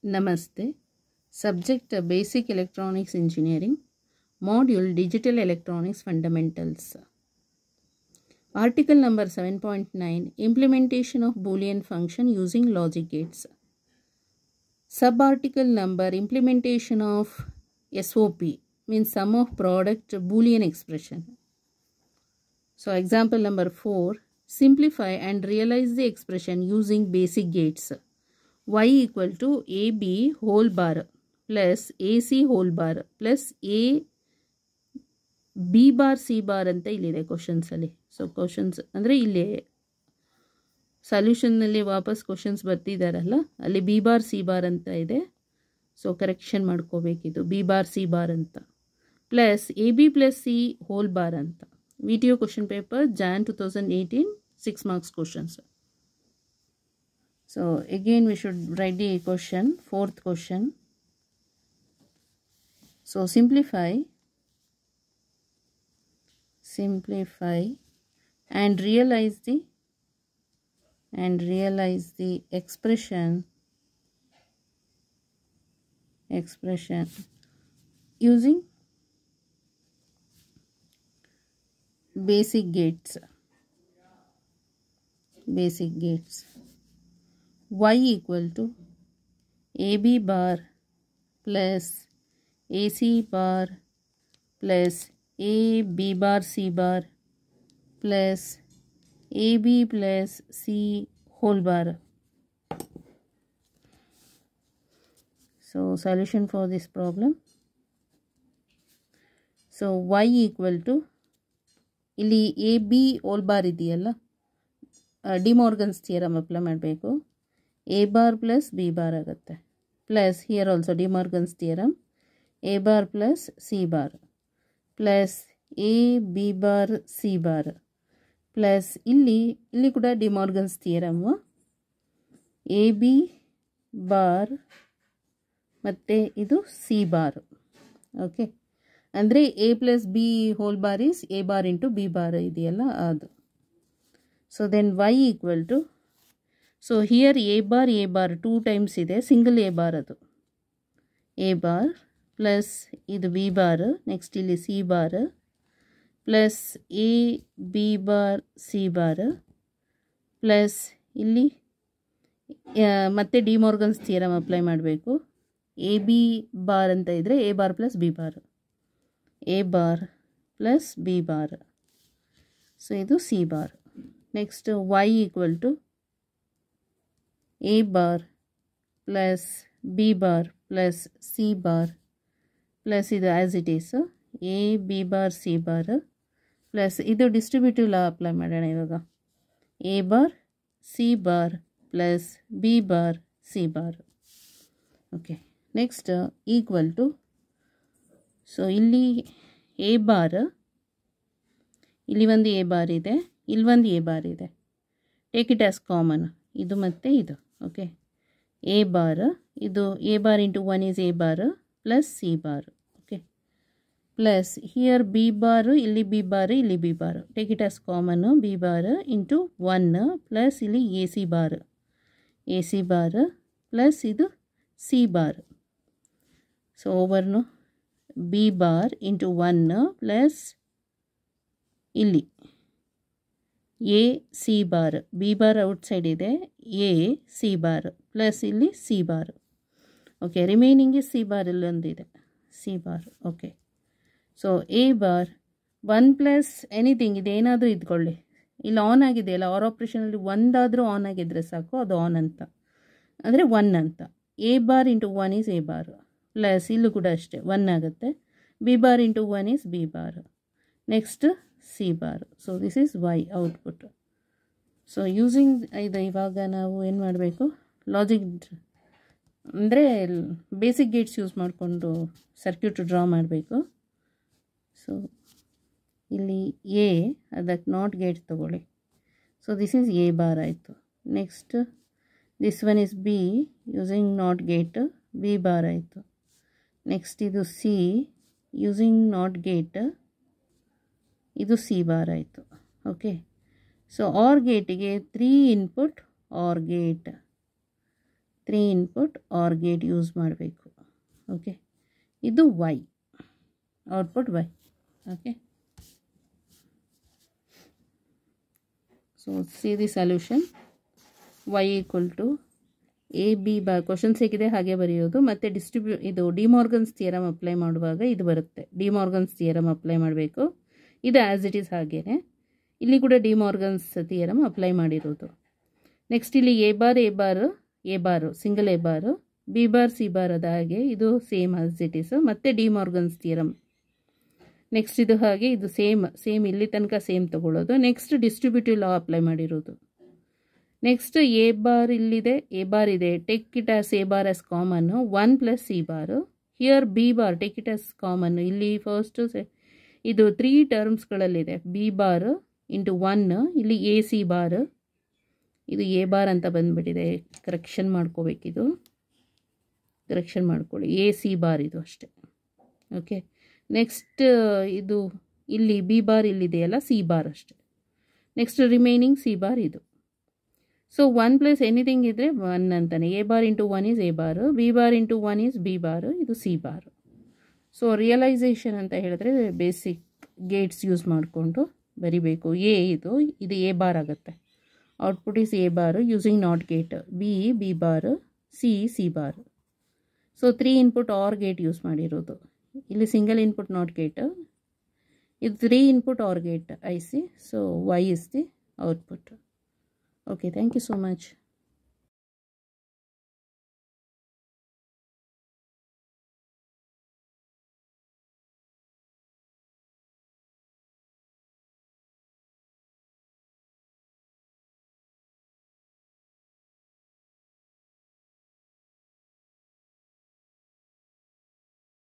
Namaste. Subject Basic Electronics Engineering. Module Digital Electronics Fundamentals. Article number 7.9 Implementation of Boolean function using logic gates. Subarticle number Implementation of SOP means sum of product Boolean expression. So example number 4, simplify and realize the expression using basic gates. Y equal to AB whole bar plus AC whole bar plus A B bar C bar ಅಂತ ಇಲ್ಲಿದೆ questions ಅಲ್ಲಿ. So questions ಅಂದರೆ ಇಲ್ಲಿ ಸೊಲ್ಯೂಷನ್ನಲ್ಲಿ ವಾಪಸ್ questions ಬರ್ತಿದ್ದಾರಲ್ಲ, ಅಲ್ಲಿ B bar C bar ಅಂತ ಇದೆ. So correction ಮಾಡ್ಕೋಬೇಕಿದು, ಬಿ ಬಾರ್ ಸಿ ಬಾರ್ ಅಂತ plus A B plus C whole bar ಅಂತ. Video question paper Jan 2018 6 marks questions. So again we should write the question, fourth question. So simplify and realize the expression using basic gates. Y equal to AB bar plus AC bar plus AB bar C bar plus AB plus C whole bar. So solution for this problem. So Y equal to ಇಲ್ಲಿ A B whole bar ಇದೆಯಲ್ಲ, De Morgan's theorem apply ಮಾಡಬೇಕು. A bar plus B bar ಆಗುತ್ತೆ plus here also De Morgan's theorem A bar plus C bar plus A B bar C bar plus ಇಲ್ಲಿ ಕೂಡ De Morgan's theorem A B bar ಮತ್ತು ಇದು C bar. Okay, ಅಂದರೆ A plus B whole bar is A bar into B bar ಇದೆಯಲ್ಲ ಅದು. So then Y equal to, so here A bar 2 times ಇದೆ, single A bar ಅದು A bar plus ಇದು B bar, next ಇಲ್ಲಿ C bar plus A B bar C bar plus ಇಲ್ಲಿ ಮತ್ತೆ De Morgan's theorem apply ಮಾಡಬೇಕು. A B bar ಅಂತ ಇದ್ದರೆ A bar plus B bar, A bar plus B bar, so ಇದು C bar. Next Y equal to A bar plus B bar plus C bar plus ಇದು as it is A B bar C bar plus ಇದು distributive law apply ಮಾಡೋಣ ಇವಾಗ. A bar C bar plus B bar C bar. Okay, next equal to, so ಇಲ್ಲಿ A bar, ಇಲ್ಲಿ ಒಂದು A bar ಇದೆ, ಇಲ್ಲಿ ಒಂದು ಎ ಬಾರ್ ಇದೆ, ಟೇಕ್ ಇಟ್ ಆಸ್ ಕಾಮನ್ ಇದು ಮತ್ತು ಇದು. ಓಕೆ, ಎ ಬಾರ್, ಇದು A bar into 1 is A bar plus C bar. Okay, plus here B bar, ಇಲ್ಲಿ ಬಿ ಬಾರು, ಇಲ್ಲಿ B bar, take it as common B bar into 1 plus ಇಲ್ಲಿ A C bar plus ಇದು C bar. So ಓವರ್ನು B bar into 1 plus ಇಲ್ಲಿ A C bar, B bar outside ಇದೆ, A C bar plus ಇಲ್ಲಿ C bar. Okay, remaining C bar ಇಲ್ಲೊಂದಿದೆ C bar. Okay, so A bar 1 plus anything ಇದೇನಾದರೂ ಇದ್ಕೊಳ್ಳಿ, ಇಲ್ಲಿ on ಆಗಿದೆಯಲ್ಲ, R ಆಪ್ರೇಷನಲ್ಲಿ ಒಂದಾದರೂ ಆನ್ ಆಗಿದ್ದರೆ ಸಾಕು, ಅದು ಆನ್ ಅಂತ ಅಂದರೆ 1 ಅಂತ. A bar into 1 is A bar plus ಇಲ್ಲೂ ಕೂಡ ಅಷ್ಟೇ 1 ಆಗುತ್ತೆ, B bar into 1 is B bar, next C bar. So this is Y output. So using ಇದು ಇವಾಗ ನಾವು ಏನು ಮಾಡಬೇಕು, ಲಾಜಿಕ್ ಅಂದರೆ ಬೇಸಿಕ್ ಗೇಟ್ಸ್ ಯೂಸ್ ಮಾಡಿಕೊಂಡು ಸರ್ಕ್ಯೂಟ್ ಡ್ರಾ ಮಾಡಬೇಕು. ಸೊ ಇಲ್ಲಿ ಎ, ಅದಕ್ಕೆ ನಾಟ್ ಗೇಟ್ ತೊಗೊಳ್ಳಿ. So this is A bar ಆಯಿತು. Next this one is B, using not gate B bar ಆಯಿತು. ನೆಕ್ಸ್ಟ್ ಇದು ಸಿ, ಯೂಸಿಂಗ್ ನಾಟ್ ಗೇಟ್ ಇದು ಸಿ ಬಾರ್ ಆಯಿತು. ಓಕೆ, ಸೊ ಆರ್ ಗೇಟಿಗೆ 3 input or gate 3 input or gate use ಮಾಡಬೇಕು. Okay, ಇದು Y, output Y. Okay, so see the solution. Y equal to A B bar, equations ಹೇಗಿದೆ ಹಾಗೆ ಬರೆಯೋದು, ಮತ್ತು ಇದು ಡಿಮಾರ್ಗನ್ಸ್ ಥಿಯರಮ್ ಅಪ್ಲೈ ಮಾಡುವಾಗ ಇದು ಬರುತ್ತೆ. ಡಿಮಾರ್ಗನ್ಸ್ ಥಿಯರಮ್ ಅಪ್ಲೈ ಮಾಡಬೇಕು. ಇದು ಆ್ಯಸ್ ಇಟ್ ಈಸ್ ಹಾಗೇನೆ, ಇಲ್ಲಿ ಕೂಡ ಡಿಮಾರ್ಗನ್ಸ್ ಥಿಯರಮ್ ಅಪ್ಲೈ ಮಾಡಿರೋದು. ನೆಕ್ಸ್ಟ್ ಇಲ್ಲಿ A bar single A bar, B bar C bar ಅದ ಹಾಗೆ ಇದು ಸೇಮ್ ಆಸ್ ಇಟ್ ಈಸ್, ಮತ್ತು ಡಿಮಾರ್ಗನ್ಸ್ ಥಿಯರಮ್. ನೆಕ್ಸ್ಟ್ ಇದು ಹಾಗೆ, ಇದು ಸೇಮ್ ಇಲ್ಲಿ ತನಕ ಸೇಮ್ ತಗೊಳ್ಳೋದು. ನೆಕ್ಸ್ಟ್ ಡಿಸ್ಟ್ರಿಬ್ಯೂಟಿವ್ ಲಾ ಅಪ್ಲೈ ಮಾಡಿರೋದು. ನೆಕ್ಸ್ಟ್ ಎ ಬಾರ್ ಇಲ್ಲಿದೆ, ಎ ಬಾರ್ ಇದೆ, take it as A bar as common, 1 plus C bar. Here B bar take it as common, ಇಲ್ಲಿ ಫಸ್ಟು ಇದು 3 ಟರ್ಮ್ಸ್ಗಳಲ್ಲಿದೆ. ಬಿ ಬಾರ್ ಇಂಟು 1, ಇಲ್ಲಿ A C bar, ಇದು A bar ಅಂತ ಬಂದುಬಿಟ್ಟಿದೆ, correction ಮಾಡ್ಕೋಬೇಕಿದು, correction ಮಾಡ್ಕೊಳ್ಳಿ, ಎ ಸಿ ಬಾರ್ ಇದು ಅಷ್ಟೇ. ಓಕೆ, ನೆಕ್ಸ್ಟ್ ಇದು ಇಲ್ಲಿ ಬಿ ಬಾರ್ ಇಲ್ಲಿದೆಯಲ್ಲ, ಸಿ ಬಾರ್ ಅಷ್ಟೆ. ನೆಕ್ಸ್ಟ್ ರಿಮೈನಿಂಗ್ ಸಿ ಬಾರ್ ಇದು. ಸೊ 1 ಪ್ಲಸ್ ಎನಿಥಿಂಗ್ ಇದ್ದರೆ 1 ಅಂತಾನೆ. A bar into 1 is A bar, B bar into 1 is B bar, ಇದು ಸಿ ಬಾರು. ಸೊ ರಿಯಲೈಸೇಷನ್ ಅಂತ ಹೇಳಿದ್ರೆ ಬೇಸಿಕ್ ಗೇಟ್ಸ್ ಯೂಸ್ ಮಾಡಿಕೊಂಡು ಬರಿಬೇಕು. ಇದು ಎ ಬಾರ್ ಆಗುತ್ತೆ. Output is A bar using not gate, B bar, C bar. So 3 input or gate use ಮಾಡಿರೋದು. ಇಲ್ಲಿ single input not gate, ಇದು 3 input or gate I C. So Y is the output. Okay, thank you so much.